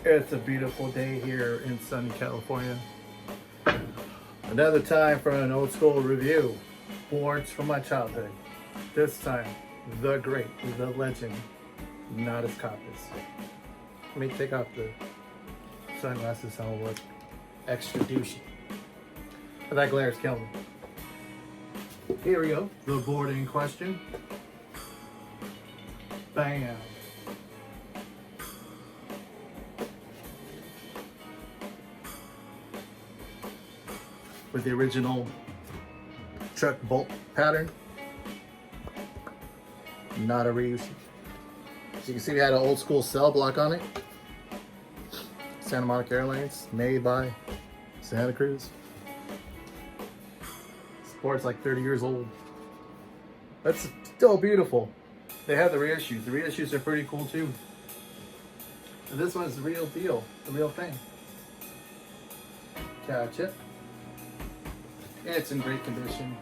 It's a beautiful day here in sunny California. Another time for an old school review. Boards from my childhood. This time, the great, the legend, Natas Kaupas. Let me take off the sunglasses so I'll look extra douchey. But that glare is killing me. Here we go. The board in question. Bam. With the original truck bolt pattern, not a reuse. So you can see we had an old school cell block on it. Santa Monica Airlines, made by Santa Cruz. This board's like 30 years old. That's still beautiful. They have the reissues. The reissues are pretty cool too. And this one's the real deal, the real thing. Catch it. It's in great condition.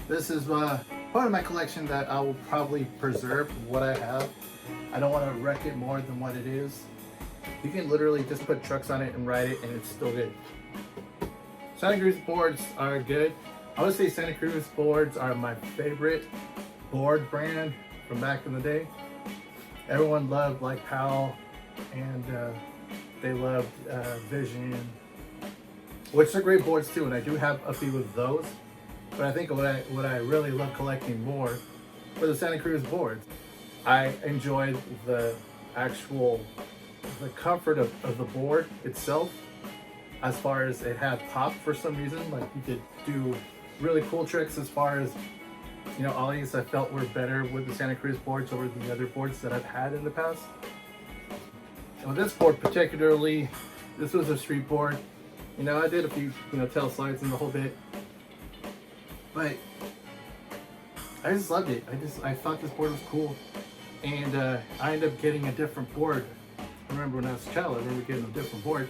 This is part of my collection that I will probably preserve what I have. I don't want to wreck it more than what it is. You can literally just put trucks on it and ride it and it's still good. Santa Cruz boards are good. I would say Santa Cruz boards are my favorite board brand from back in the day. Everyone loved like Powell and they loved Vision, which are great boards too, and I do have a few of those. But I think what I really love collecting more were the Santa Cruz boards. I enjoyed the comfort of the board itself, as far as it had pop for some reason. Like you could do really cool tricks as far as, you know, ollies I felt were better with the Santa Cruz boards over the other boards that I've had in the past. And with this board particularly, this was a street board. You know, I did a few, tail slides and the whole bit, but I just loved it. I thought this board was cool, and I ended up getting a different board. I remember when I was a child, I remember getting a different board.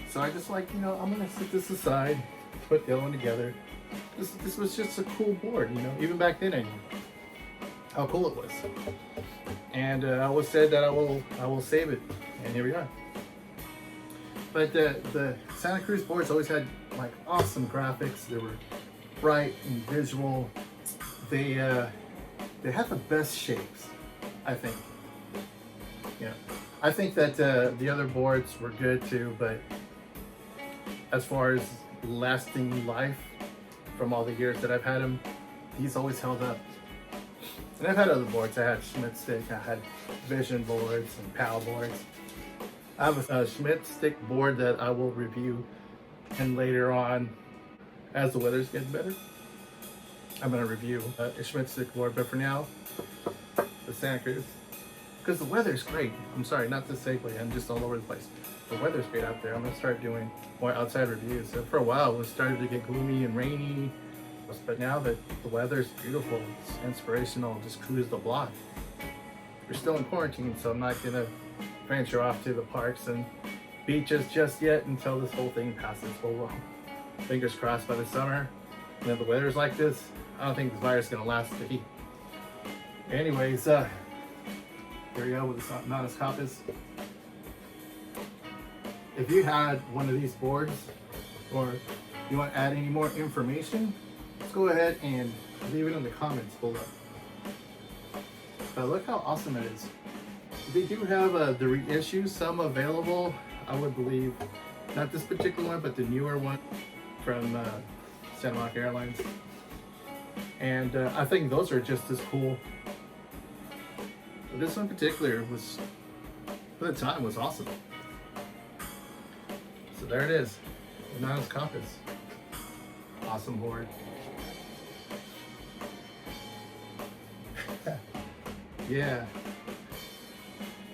So I just like, I'm gonna set this aside, put the other one together. This was just a cool board, even back then I knew how cool it was. And I always said that I will save it, and here we are. But the Santa Cruz boards always had like awesome graphics. They were bright and visual. They had the best shapes, I think. Yeah, I think that the other boards were good too, but as far as lasting life from all the years that I've had them, these always held up. And I've had other boards. I had Schmidt stick, I had Vision boards and PAL boards. I have a Schmidt stick board that I will review, and later on, as the weather's getting better, I'm going to review a Schmidt stick board. But for now, the Santa Cruz, because the weather's great. I'm sorry, not to segue, I'm just all over the place. The weather's great out there. I'm going to start doing more outside reviews. So for a while, it was starting to get gloomy and rainy, but now that the weather's beautiful, it's inspirational, just cruise the block. We're still in quarantine, so I'm not going to venture off to the parks and beaches just yet until this whole thing passes. Well, fingers crossed by the summer. And if the weather's like this, I don't think this virus is going to last the heat. Anyways, here we go with the Natas Kaupas. If you had one of these boards, or you want to add any more information, let's go ahead and leave it in the comments below. But look how awesome it is. They do have the reissues, some available, I would believe. Not this particular one, but the newer one from Santa Monica Airlines. And I think those are just as cool. But this one in particular was, for the time, was awesome. So there it is, the Natas Kaupas. Awesome board. Yeah.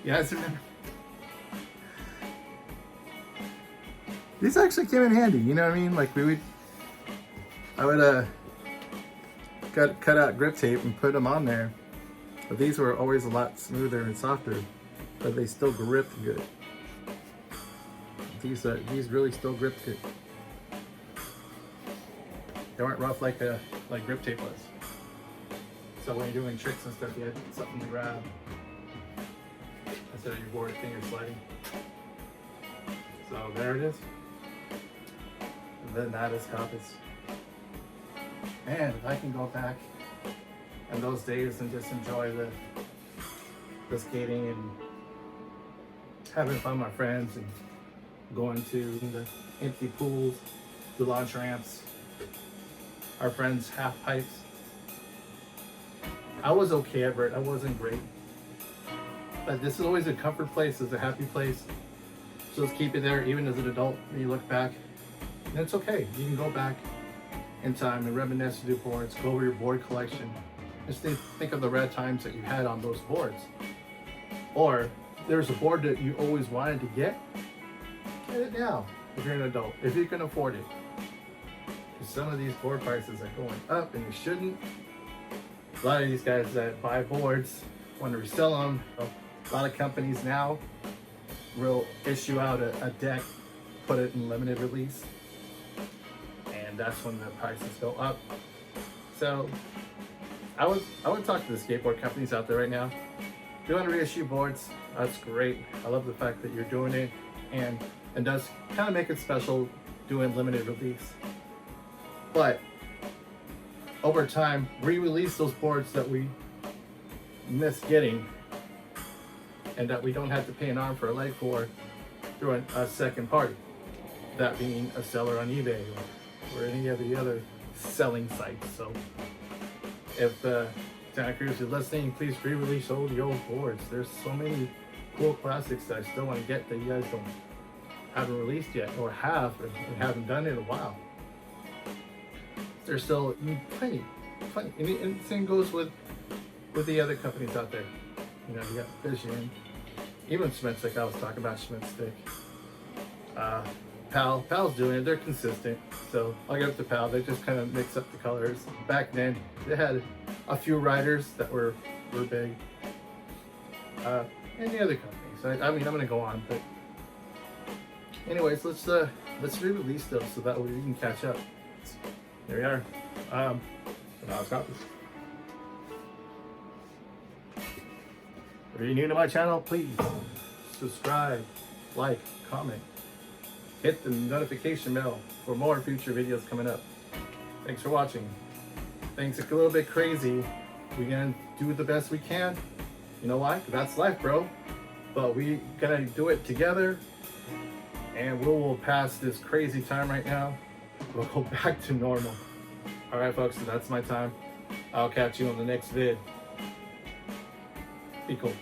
Yeah, I remember. These actually came in handy, you know what I mean? Like I would cut out grip tape and put them on there. But these were always a lot smoother and softer, but they still gripped good. These really still gripped good. They weren't rough like grip tape was. So when you're doing tricks and stuff, you had something to grab. As instead of your board finger sliding. So there it is. The Natas Kaupas. Man, if I can go back in those days and just enjoy the skating and having fun with my friends and going to the empty pools, the launch ramps, our friends' half pipes. I was okay at it. I wasn't great. But this is always a comfort place, it's a happy place. So let's keep it there even as an adult when you look back. And it's okay. You can go back in time and reminisce to do boards, go over your board collection. Just think of the rad times that you had on those boards. Or there's a board that you always wanted to get it now if you're an adult, if you can afford it. Because some of these board prices are going up and you shouldn't. A lot of these guys that buy boards want to resell them. A lot of companies now will issue out a deck, put it in limited release, and that's when the prices go up. So I would talk to the skateboard companies out there right now. If you want to reissue boards, that's great. I love the fact that you're doing it, and it does kind of make it special doing limited release. But over time, re-release those boards that we miss getting and that we don't have to pay an arm for a leg for through a second party. That being a seller on eBay or any of the other selling sites. So if Santa Cruz is listening, please re-release all the old boards. There's so many cool classics that I still want to get that you guys haven't released yet, or have and haven't done it in a while. There's still plenty. And the same goes with the other companies out there. You know, you got Vision, even Schmitz, like I was talking about Schmitz Stick. Pal's doing it, they're consistent. So I'll give it to Pal, they just kind of mix up the colors. Back then, they had a few riders that were big. And the other companies. I mean, I'm gonna go on, but anyways, let's re-release those so that way we can catch up. There we are. Natas Kaupas. If you're new to my channel, please subscribe, like, comment, hit the notification bell for more future videos coming up. Thanks for watching. Things are a little bit crazy. We're gonna do the best we can. You know why? That's life, bro. But we gotta do it together, and we will pass this crazy time right now. We'll go back to normal. All right, folks, so that's my time. I'll catch you on the next vid. Be cool.